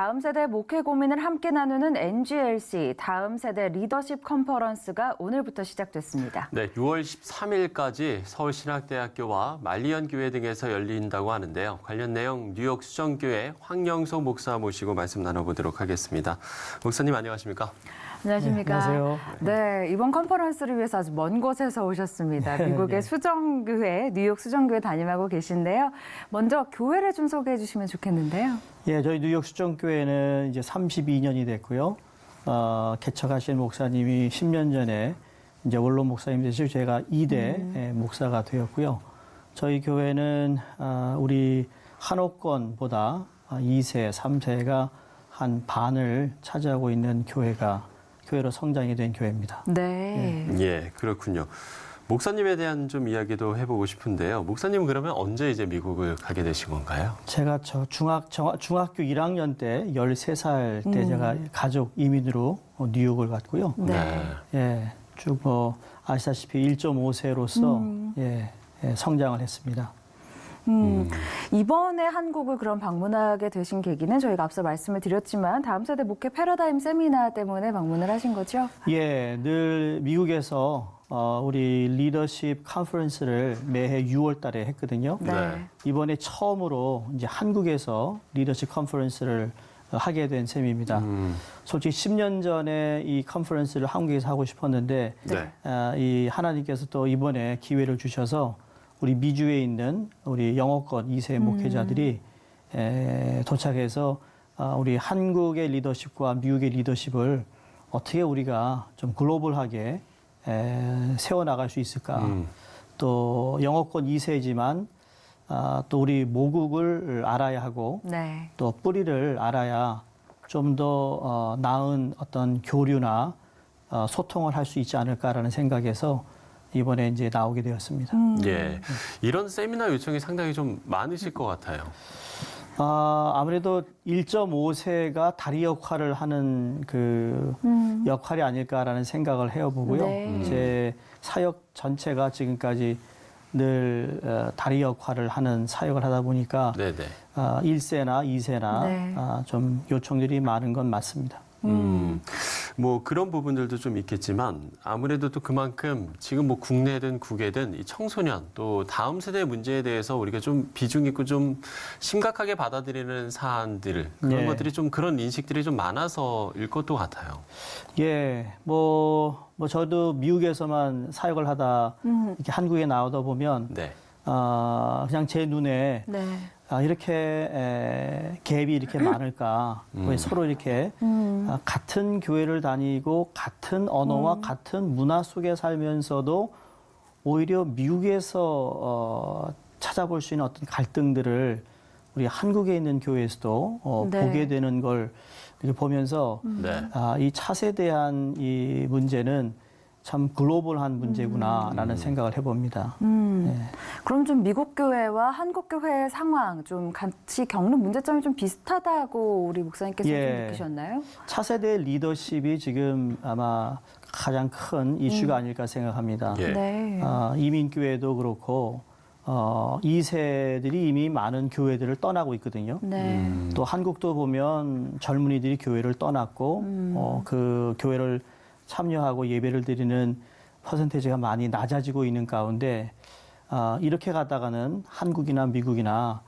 다음 세대 목회 고민을 함께 나누는 NGLC 다음 세대 리더십 컨퍼런스가 오늘부터 시작됐습니다. 네, 6월 13일까지 서울신학대학교와 말리언 교회 등에서 열린다고 하는데요. 관련 내용 뉴욕 수정교회 황영소 목사 모시고 말씀 나눠보도록 하겠습니다. 목사님 안녕하십니까? 안녕하십니까? 네, 안녕하세요. 네, 이번 컨퍼런스를 위해서 아주 먼 곳에서 오셨습니다. 미국의 네. 수정교회, 뉴욕 수정교회 담임하고 계신데요. 먼저 교회를 좀 소개해 주시면 좋겠는데요. 예, 저희 뉴욕 수정교회는 이제 32년이 됐고요. 개척하신 목사님이 10년 전에 이제 원로 목사님 되시고 제가 2대 목사가 되었고요. 저희 교회는 우리 한옥권보다 2세, 3세가 한 반을 차지하고 있는 교회로 성장이 된 교회입니다. 네. 예, 그렇군요. 목사님에 대한 좀 이야기도 해보고 싶은데요. 목사님은 그러면 언제 이제 미국을 가게 되신 건가요? 제가 중학교 1학년 때 13살 때 제가 가족 이민으로 뉴욕을 갔고요. 네. 예, 쭉 아시다시피 1.5세로서 성장을 했습니다. 이번에 한국을 그럼 방문하게 되신 계기는 저희가 앞서 말씀을 드렸지만 다음 세대 목회 패러다임 세미나 때문에 방문을 하신 거죠? 예, 늘 미국에서 우리 리더십 컨퍼런스를 매해 6월 달에 했거든요. 네. 이번에 처음으로 이제 한국에서 리더십 컨퍼런스를 하게 된 셈입니다. 솔직히 10년 전에 이 컨퍼런스를 한국에서 하고 싶었는데 네. 이 하나님께서 또 이번에 기회를 주셔서 우리 미주에 있는 우리 영어권 2세 목회자들이 도착해서 우리 한국의 리더십과 미국의 리더십을 어떻게 우리가 좀 글로벌하게 세워나갈 수 있을까. 또 영어권 2세지만 또 우리 모국을 알아야 하고 네. 또 뿌리를 알아야 좀 더 나은 어떤 교류나 소통을 할 수 있지 않을까라는 생각에서 이번에 이제 나오게 되었습니다. 예, 이런 세미나 요청이 상당히 좀 많으실 것 같아요. 아무래도 1.5세가 다리 역할을 하는 그 역할이 아닐까라는 생각을 해보고요. 네. 제 사역 전체가 지금까지 늘 다리 역할을 하는 사역을 하다 보니까 네네. 1세나 2세나 네. 좀 요청들이 많은 건 맞습니다. 뭐 그런 부분들도 좀 있겠지만 아무래도 또 그만큼 지금 뭐 국내든 국외든 이 청소년 또 다음 세대 문제에 대해서 우리가 좀 비중 있고 좀 심각하게 받아들이는 사안들 그런 네. 것들이 좀 그런 인식들이 좀 많아서일 것도 같아요. 예, 저도 미국에서만 사역을 하다 이렇게 한국에 나오다 보면 네. 그냥 제 눈에 네. 이렇게 갭이 이렇게 많을까? 왜 서로 이렇게 같은 교회를 다니고 같은 언어와 같은 문화 속에 살면서도 오히려 미국에서 찾아볼 수 있는 어떤 갈등들을 우리 한국에 있는 교회에서도 네. 보게 되는 걸 이렇게 보면서 네. 이 차세대한 이 문제는 참 글로벌한 문제구나라는 생각을 해봅니다. 그럼 좀 미국 교회와 한국 교회의 상황 좀 같이 겪는 문제점이 좀 비슷하다고 우리 목사님께서 좀 느끼셨나요? 차세대 리더십이 지금 아마 가장 큰 이슈가 아닐까 생각합니다. 예. 네. 이민교회도 그렇고 2세들이 이미 많은 교회들을 떠나고 있거든요. 네. 또 한국도 보면 젊은이들이 교회를 떠났고 그 교회를 참여하고 예배를 드리는 퍼센테이지가 많이 낮아지고 있는 가운데 이렇게 가다가는 한국이나 미국이나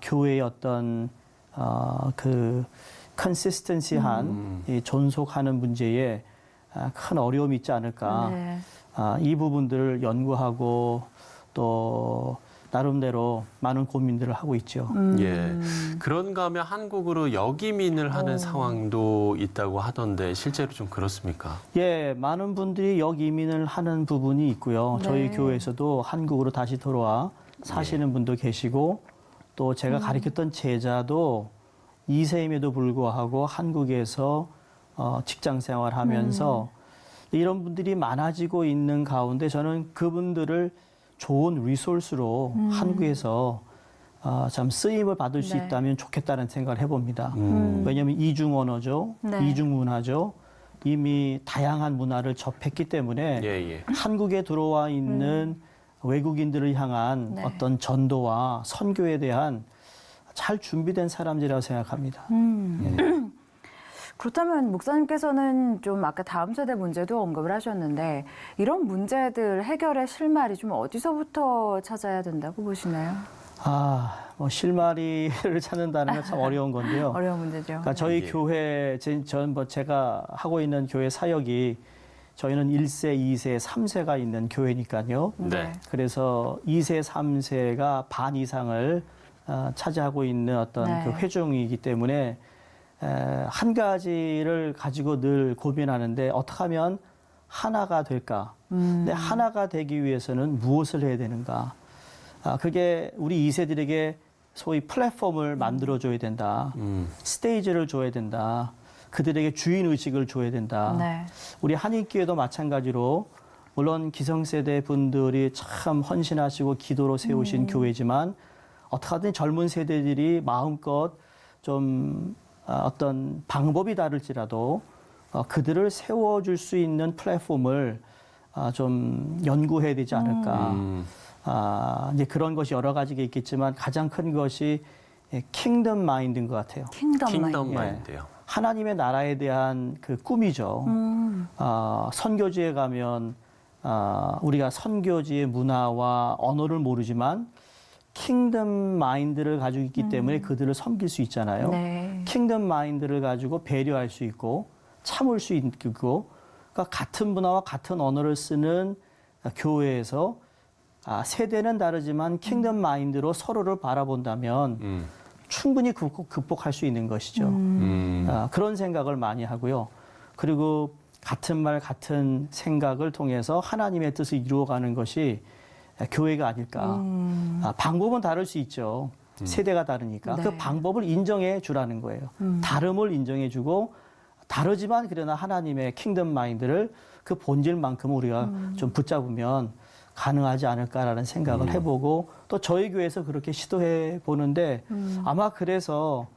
교회의 어떤 그 컨시스턴시한 이 존속하는 문제에 큰 어려움이 있지 않을까. 네. 이 부분들을 연구하고 또 나름대로 많은 고민들을 하고 있죠. 예. 그런가 하면 한국으로 역이민을 하는 상황도 있다고 하던데 실제로 좀 그렇습니까? 예, 많은 분들이 역이민을 하는 부분이 있고요. 네. 저희 교회에서도 한국으로 다시 돌아와 사시는 분도 계시고 또 제가 가르쳤던 제자도 2세임에도 불구하고 한국에서 직장 생활하면서 이런 분들이 많아지고 있는 가운데 저는 그분들을 좋은 리소스로 한국에서 참 쓰임을 받을 수 네. 있다면 좋겠다는 생각을 해봅니다. 왜냐하면 이중 언어죠, 네. 이중 문화죠. 이미 다양한 문화를 접했기 때문에 예. 한국에 들어와 있는 외국인들을 향한 네. 어떤 전도와 선교에 대한 잘 준비된 사람들이라고 생각합니다. 그렇다면 목사님께서는 좀 아까 다음 세대 문제도 언급을 하셨는데 이런 문제들 해결의 실마리 좀 어디서부터 찾아야 된다고 보시나요? 뭐 실마리를 찾는다는 건 참 어려운 건데요. 어려운 문제죠. 그러니까 저희 예. 교회, 저는 뭐 제가 하고 있는 교회 사역이 저희는 1세, 2세, 3세가 있는 교회니까요. 네. 그래서 2세, 3세가 반 이상을 차지하고 있는 어떤 네. 그 회중이기 때문에 한 가지를 가지고 늘 고민하는데 어떻게 하면 하나가 될까? 근데 하나가 되기 위해서는 무엇을 해야 되는가? 그게 우리 2세들에게 소위 플랫폼을 만들어줘야 된다. 스테이지를 줘야 된다. 그들에게 주인의식을 줘야 된다. 네. 우리 한인교회도 마찬가지로 물론 기성세대 분들이 참 헌신하시고 기도로 세우신 교회지만 어떻게 하든 젊은 세대들이 마음껏 좀 어떤 방법이 다를지라도 그들을 세워줄 수 있는 플랫폼을 좀 연구해야 되지 않을까. 이제 그런 것이 여러 가지가 있겠지만 가장 큰 것이 킹덤 마인드인 것 같아요. 킹덤 킹덤 마인드. 마인드요. 하나님의 나라에 대한 그 꿈이죠. 선교지에 가면 우리가 선교지의 문화와 언어를 모르지만 킹덤 마인드를 가지고 있기 때문에 그들을 섬길 수 있잖아요. 네. 킹덤 마인드를 가지고 배려할 수 있고 참을 수 있고 그러니까 같은 문화와 같은 언어를 쓰는 교회에서 세대는 다르지만 킹덤 마인드로 서로를 바라본다면 충분히 극복할 수 있는 것이죠. 그런 생각을 많이 하고요. 그리고 같은 말, 같은 생각을 통해서 하나님의 뜻을 이루어가는 것이 교회가 아닐까. 방법은 다를 수 있죠. 세대가 다르니까. 네. 그 방법을 인정해 주라는 거예요. 다름을 인정해 주고 다르지만 그러나 하나님의 킹덤 마인드를 그 본질만큼 우리가 좀 붙잡으면 가능하지 않을까라는 생각을 해보고 또 저희 교회에서 그렇게 시도해 보는데 아마 그래서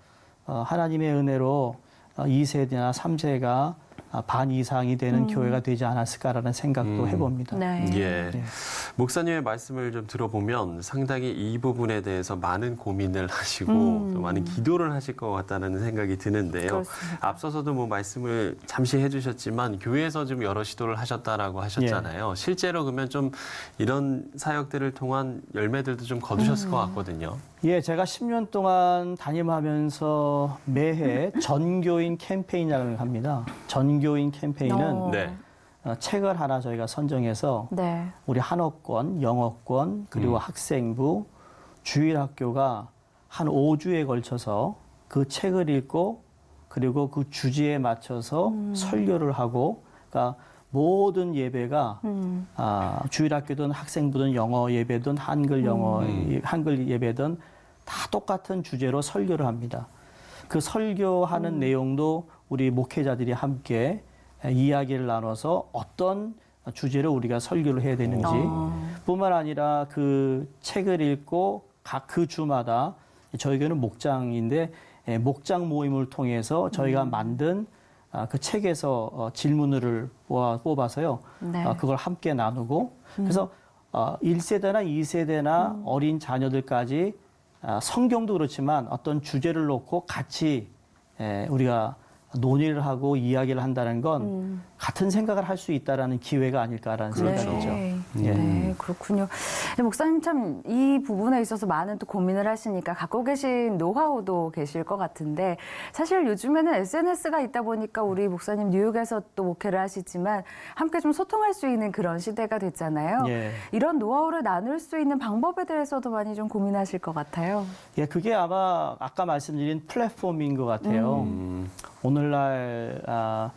하나님의 은혜로 2세대나 3세가 반 이상이 되는 교회가 되지 않았을까라는 생각도 해봅니다. 네. 예. 네. 목사님의 말씀을 좀 들어보면 상당히 이 부분에 대해서 많은 고민을 하시고 또 많은 기도를 하실 것 같다는 생각이 드는데요. 그렇습니다. 앞서서도 뭐 말씀을 잠시 해주셨지만 교회에서 좀 여러 시도를 하셨다라고 하셨잖아요. 실제로 그러면 좀 이런 사역들을 통한 열매들도 좀 거두셨을 것 같거든요. 예, 제가 10년 동안 담임하면서 매해 전교인 캠페인이라는 걸 합니다. 전교인 캠페인은 네. 책을 하나 저희가 선정해서 네. 우리 한어권, 영어권, 그리고 학생부, 주일학교가 한 5주에 걸쳐서 그 책을 읽고 그리고 그 주제에 맞춰서 설교를 하고 그러니까 모든 예배가 주일학교든 학생부든 영어 예배든 한글 영어 한글 예배든 다 똑같은 주제로 설교를 합니다. 그 설교하는 내용도 우리 목회자들이 함께 이야기를 나눠서 어떤 주제로 우리가 설교를 해야 되는지 뿐만 아니라 그 책을 읽고 각 그 주마다 저희 교회는 목장인데 목장 모임을 통해서 저희가 만든 그 책에서 질문을 뽑아서요. 네. 그걸 함께 나누고 그래서 1세대나 2세대나 어린 자녀들까지 성경도 그렇지만 어떤 주제를 놓고 같이 우리가 논의를 하고 이야기를 한다는 건 같은 생각을 할 수 있다라는 기회가 아닐까라는 생각이죠. 네. 예. 네, 그렇군요. 근데 목사님 참 이 부분에 있어서 많은 또 고민을 하시니까 갖고 계신 노하우도 계실 것 같은데 사실 요즘에는 SNS가 있다 보니까 우리 목사님 뉴욕에서 또 목회를 하시지만 함께 좀 소통할 수 있는 그런 시대가 됐잖아요. 예. 이런 노하우를 나눌 수 있는 방법에 대해서도 많이 좀 고민하실 것 같아요. 예, 그게 아마 아까 말씀드린 플랫폼인 것 같아요. 오늘날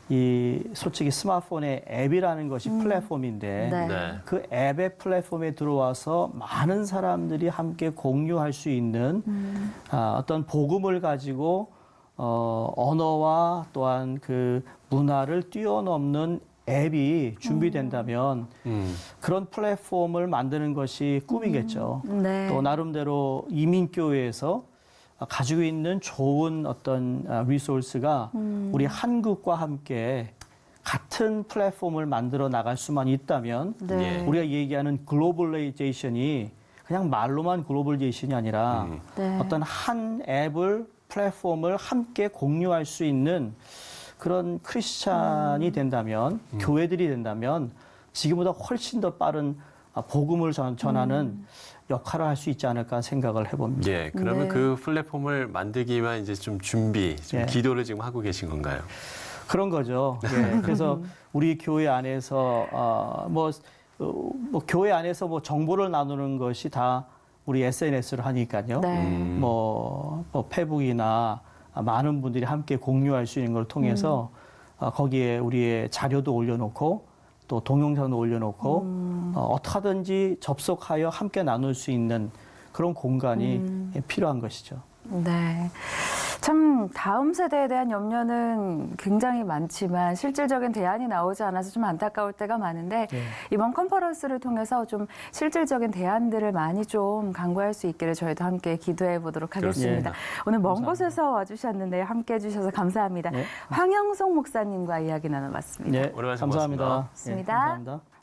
이 솔직히 스마트폰의 앱이라는 것이 플랫폼인데 네. 네. 그 앱의 플랫폼에 들어와서 많은 사람들이 함께 공유할 수 있는 어떤 복음을 가지고 언어와 또한 그 문화를 뛰어넘는 앱이 준비된다면 그런 플랫폼을 만드는 것이 꿈이겠죠. 네. 또 나름대로 이민교회에서 가지고 있는 좋은 어떤 리소스가 우리 한국과 함께 같은 플랫폼을 만들어 나갈 수만 있다면 네. 예. 우리가 얘기하는 글로벌라이제이션이 그냥 말로만 글로벌제이션이 아니라 네. 어떤 한 앱을 플랫폼을 함께 공유할 수 있는 그런 크리스찬이 된다면 교회들이 된다면 지금보다 훨씬 더 빠른 복음을 전하는 역할을 할 수 있지 않을까 생각을 해봅니다. 예, 그러면 네. 그 플랫폼을 만들기 위한 이제 좀 준비, 좀 예. 기도를 지금 하고 계신 건가요? 그런 거죠. 예, 그래서 우리 교회 안에서 뭐 교회 안에서 뭐 정보를 나누는 것이 다 우리 SNS를 하니까요. 네. 뭐 페북이나 많은 분들이 함께 공유할 수 있는 걸 통해서 거기에 우리의 자료도 올려놓고 또 동영상도 올려놓고 어떻게 하든지 접속하여 함께 나눌 수 있는 그런 공간이 필요한 것이죠. 네. 참 다음 세대에 대한 염려는 굉장히 많지만 실질적인 대안이 나오지 않아서 좀 안타까울 때가 많은데 네. 이번 컨퍼런스를 통해서 좀 실질적인 대안들을 많이 좀 강구할 수 있기를 저희도 함께 기도해 보도록 하겠습니다. 그렇습니다. 오늘 먼 감사합니다. 곳에서 와주셨는데 함께 해주셔서 감사합니다. 네. 황영송 목사님과 이야기 나눠봤습니다. 네, 오늘 말씀 감사합니다. 고맙습니다. 예, 고맙습니다. 감사합니다.